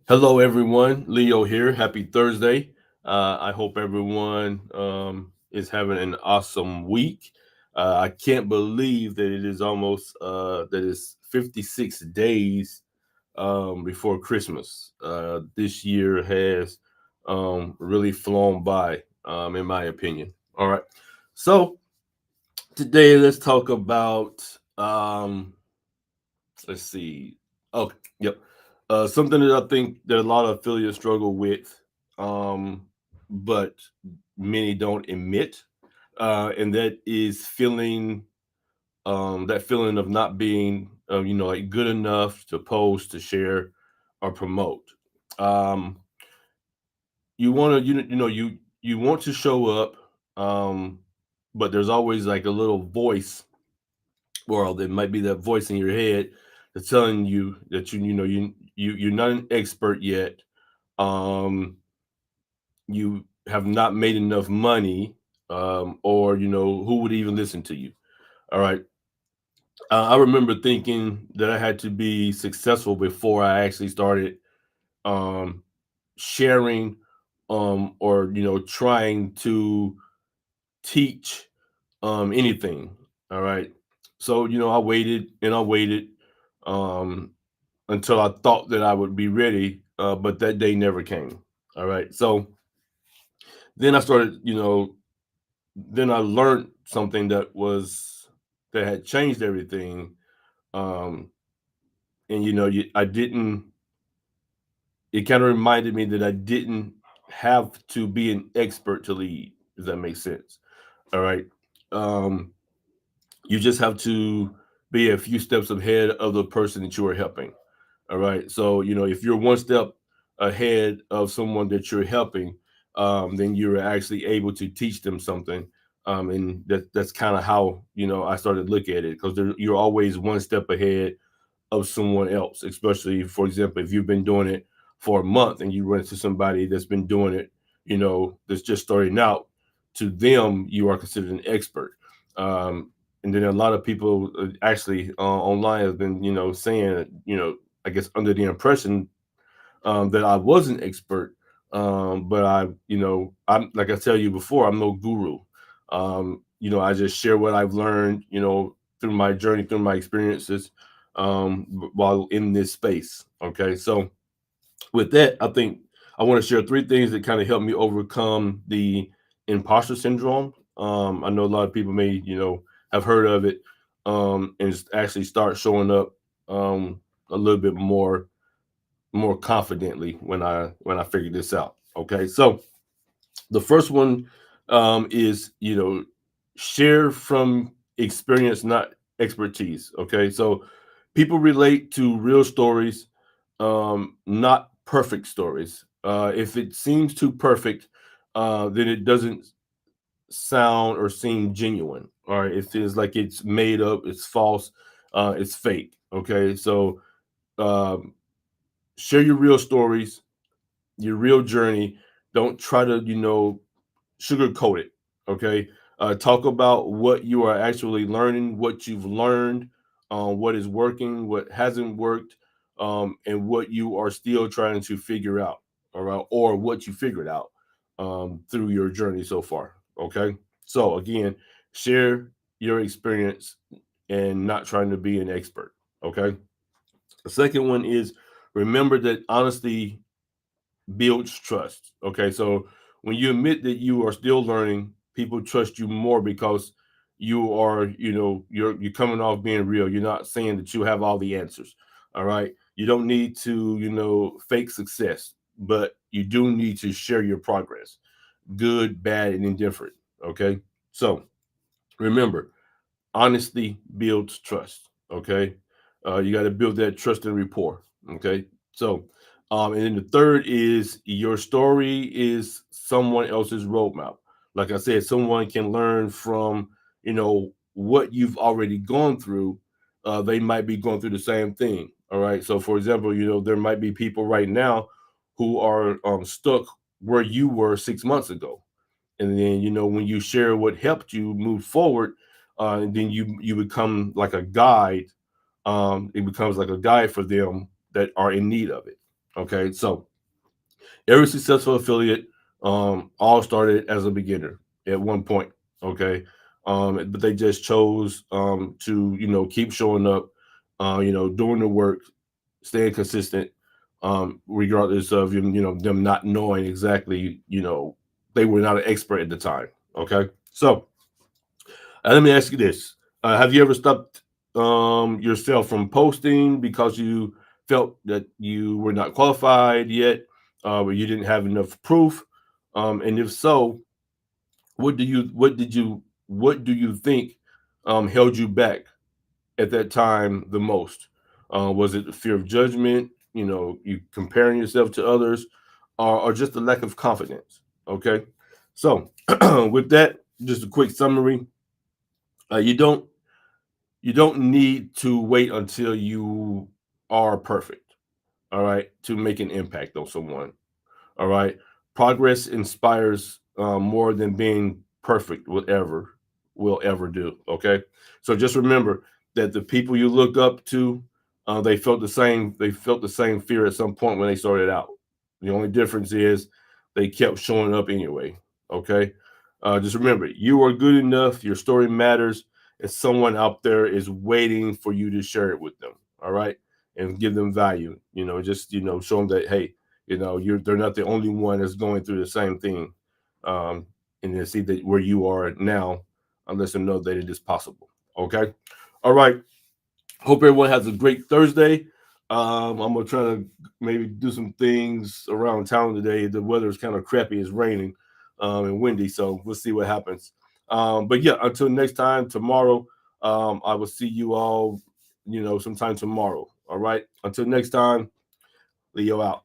Hello, everyone. Leo here. Happy Thursday. I hope everyone is having an awesome week. I can't believe that it is almost that it's 56 days before Christmas. This year has really flown by, in my opinion. All right. So today, let's talk about let's see. Oh, yep. Something that I think that a lot of affiliates struggle with, um, but many don't admit, and that is feeling that feeling of not being, like good enough to post, to share, or promote. Um, you want to, you want to show up, um, but there's always like a little voice, or there might be that voice in your head that's telling you that you're not an expert yet. Um, you have not made enough money, or who would even listen to you. All right. I remember thinking that I had to be successful before I actually started um, sharing, or trying to teach anything. All right. So I waited and I waited, um, until I thought that I would be ready, but that day never came. All right. So then I started, then I learned something that had changed everything. Um, and I didn't. It kind of reminded me that I didn't have to be an expert to lead. If that makes sense. All right. Um, you just have to be a few steps ahead of the person that you are helping. All right. So, if you're one step ahead of someone that you're helping, then you're actually able to teach them something. And that's kind of how, I started to look at it, because you're always one step ahead of someone else, especially, for example, if you've been doing it for a month and you run into somebody that's been doing it, that's just starting out. To them, you are considered an expert. And then a lot of people actually online have been, saying, I guess under the impression that I was an expert. But I'm like I tell you before, I'm no guru. I just share what I've learned, through my journey, through my experiences, while in this space. Okay, so with that, I think I want to share three things that kind of help me overcome the imposter syndrome. I know a lot of people may, have heard of it, and actually start showing up a little bit more confidently when I figured this out. Okay, so the first one is share from experience, not expertise. Okay, so people relate to real stories, not perfect stories. If it seems too perfect, then it doesn't sound or seem genuine. All right, it feels like it's made up, it's false, it's fake. Okay, so um, share your real stories, your real journey. Don't try to, sugarcoat it. Okay. Talk about what you are actually learning, what you've learned, what is working, what hasn't worked, and what you are still trying to figure out. All right. Or what you figured out through your journey so far. Okay. So, again, share your experience and not trying to be an expert. Okay. The second one is remember that honesty builds trust. Okay, so when you admit that you are still learning, people trust you more because you are, you're coming off being real. You're not saying that you have all the answers. All right, you don't need to, fake success, but you do need to share your progress, good, bad, and indifferent. Okay, so remember, honesty builds trust. Okay, you got to build that trust and rapport. Okay, so and then the third is your story is someone else's roadmap. Like I said, someone can learn from what you've already gone through. They might be going through the same thing. All right, so for example, there might be people right now who are stuck where you were 6 months ago, and then when you share what helped you move forward, and then you become like a guide. It becomes like a guide for them that are in need of it. Okay, so every successful affiliate all started as a beginner at one point. Okay, but they just chose to keep showing up, doing the work, staying consistent, regardless of them not knowing exactly. They were not an expert at the time. Okay, so let me ask you this: have you ever stopped yourself from posting because you felt that you were not qualified yet, or you didn't have enough proof? And if so, what do you think held you back at that time the most? Was it the fear of judgment? You comparing yourself to others, or just the lack of confidence? Okay, so with that, just a quick summary. You don't need to wait until you are perfect, all right, to make an impact on someone. All right. Progress inspires more than being perfect will ever do. Okay. So just remember that the people you look up to, they felt the same fear at some point when they started out. The only difference is they kept showing up anyway. Okay. Just remember, you are good enough. Your story matters, and someone out there is waiting for you to share it with them. All right, and give them value. Just show them that, hey, they're not the only one that's going through the same thing, um, and then see that where you are now, and let them know that it is possible. Okay, all right. Hope everyone has a great Thursday. I'm gonna try to maybe do some things around town today. The weather is kind of crappy; it's raining and windy, so we'll see what happens. But yeah, until next time, tomorrow, I will see you all, sometime tomorrow. All right. Until next time, Leo out.